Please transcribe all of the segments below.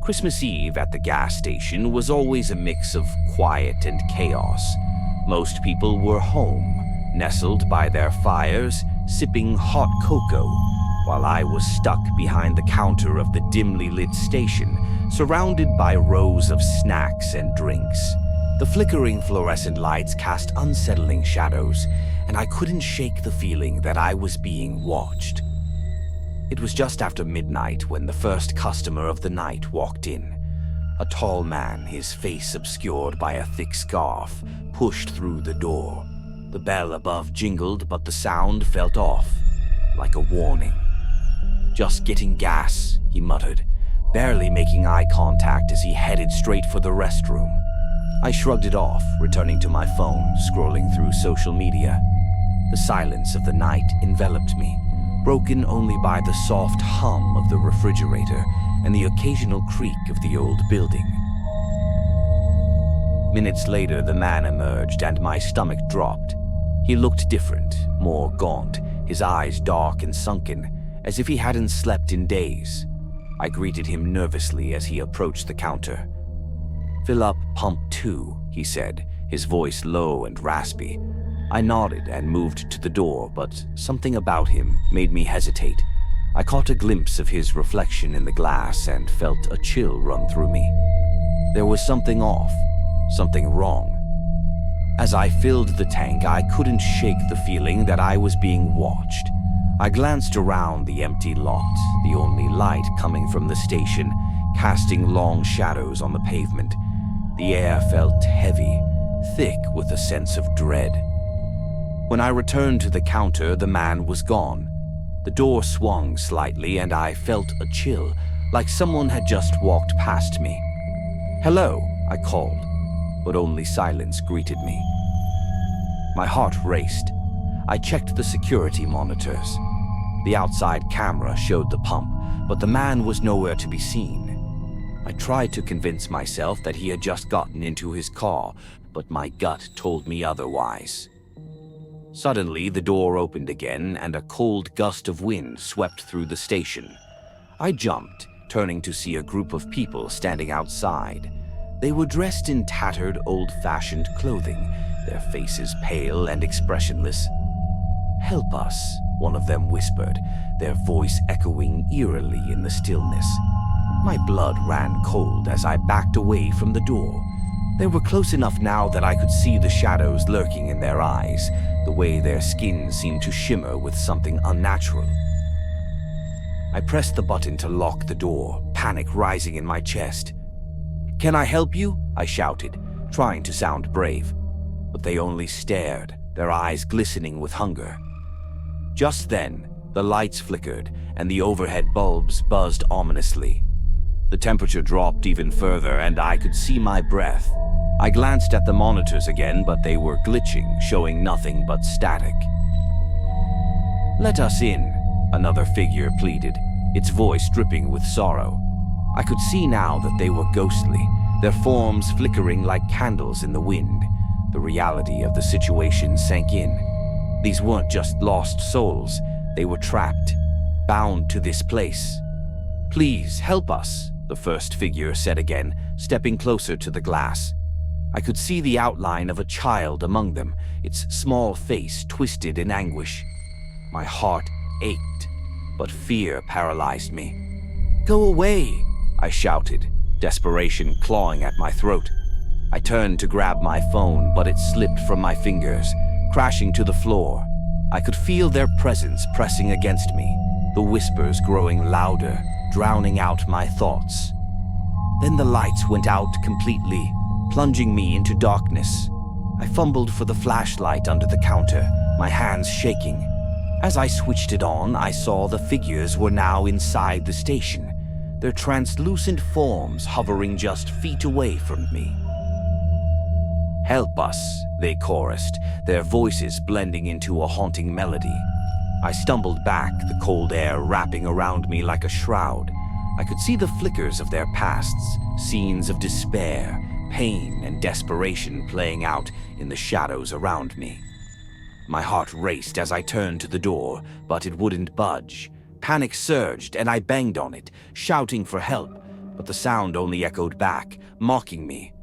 Christmas Eve at the gas station was always a mix of quiet and chaos. Most people were home, nestled by their fires, sipping hot cocoa, while I was stuck behind the counter of the dimly lit station, surrounded by rows of snacks and drinks. The flickering fluorescent lights cast unsettling shadows, and I couldn't shake the feeling that I was being watched. It was just after midnight when the first customer of the night walked in. A tall man, his face obscured by a thick scarf, pushed through the door. The bell above jingled, but the sound felt off, like a warning. "Just getting gas," he muttered, barely making eye contact as he headed straight for the restroom. I shrugged it off, returning to my phone, scrolling through social media. The silence of the night enveloped me, broken only by the soft hum of the refrigerator and the occasional creak of the old building. Minutes later, the man emerged and my stomach dropped. He looked different, more gaunt, his eyes dark and sunken, as if he hadn't slept in days. I greeted him nervously as he approached the counter. "Fill up pump 2, he said, his voice low and raspy. I nodded and moved to the door, but something about him made me hesitate. I caught a glimpse of his reflection in the glass and felt a chill run through me. There was something off, something wrong. As I filled the tank, I couldn't shake the feeling that I was being watched. I glanced around the empty lot, the only light coming from the station, casting long shadows on the pavement. The air felt heavy, thick with a sense of dread. When I returned to the counter, the man was gone. The door swung slightly and I felt a chill, like someone had just walked past me. "Hello," I called, but only silence greeted me. My heart raced. I checked the security monitors. The outside camera showed the pump, but the man was nowhere to be seen. I tried to convince myself that he had just gotten into his car, but my gut told me otherwise. Suddenly, the door opened again and a cold gust of wind swept through the station. I jumped, turning to see a group of people standing outside. They were dressed in tattered, old-fashioned clothing, their faces pale and expressionless. "Help us," one of them whispered, their voice echoing eerily in the stillness. My blood ran cold as I backed away from the door. They were close enough now that I could see the shadows lurking in their eyes, the way their skin seemed to shimmer with something unnatural. I pressed the button to lock the door, panic rising in my chest. "Can I help you?" I shouted, trying to sound brave. But they only stared, their eyes glistening with hunger. Just then, the lights flickered and the overhead bulbs buzzed ominously. The temperature dropped even further and I could see my breath. I glanced at the monitors again, but they were glitching, showing nothing but static. "Let us in," another figure pleaded, its voice dripping with sorrow. I could see now that they were ghostly, their forms flickering like candles in the wind. The reality of the situation sank in. These weren't just lost souls, they were trapped, bound to this place. "Please help us," the first figure said again, stepping closer to the glass. I could see the outline of a child among them, its small face twisted in anguish. My heart ached, but fear paralyzed me. "Go away," I shouted, desperation clawing at my throat. I turned to grab my phone, but it slipped from my fingers, crashing to the floor. I could feel their presence pressing against me, the whispers growing louder, drowning out my thoughts. Then the lights went out completely, plunging me into darkness. I fumbled for the flashlight under the counter, my hands shaking. As I switched it on, I saw the figures were now inside the station, their translucent forms hovering just feet away from me. "Help us," they chorused, their voices blending into a haunting melody. I stumbled back, the cold air wrapping around me like a shroud. I could see the flickers of their pasts, scenes of despair, pain, and desperation playing out in the shadows around me. My heart raced as I turned to the door, but it wouldn't budge. Panic surged and I banged on it, shouting for help, but the sound only echoed back, mocking me.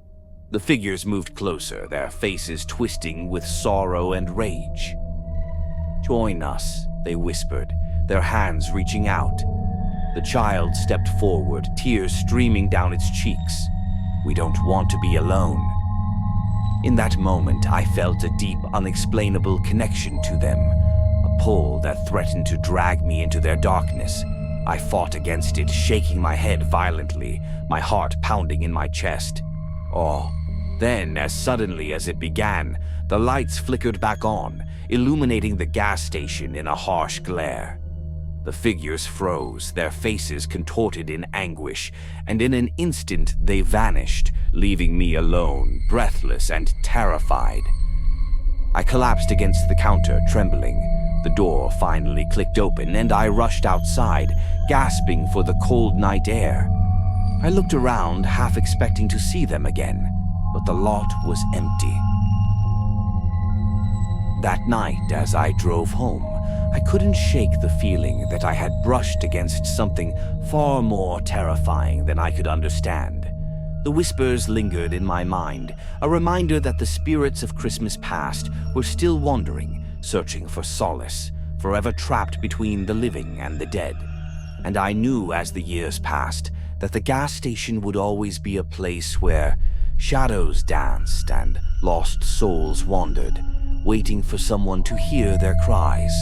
The figures moved closer, their faces twisting with sorrow and rage. "Join us," they whispered, their hands reaching out. The child stepped forward, tears streaming down its cheeks. "We don't want to be alone." In that moment, I felt a deep, unexplainable connection to them, a pull that threatened to drag me into their darkness. I fought against it, shaking my head violently, my heart pounding in my chest. Oh, then, as suddenly as it began, the lights flickered back on, illuminating the gas station in a harsh glare. The figures froze, their faces contorted in anguish, and in an instant they vanished, leaving me alone, breathless and terrified. I collapsed against the counter, trembling. The door finally clicked open, and I rushed outside, gasping for the cold night air. I looked around, half expecting to see them again, but the lot was empty. That night, as I drove home, I couldn't shake the feeling that I had brushed against something far more terrifying than I could understand. The whispers lingered in my mind, a reminder that the spirits of Christmas past were still wandering, searching for solace, forever trapped between the living and the dead. And I knew as the years passed that the gas station would always be a place where shadows danced and lost souls wandered, waiting for someone to hear their cries.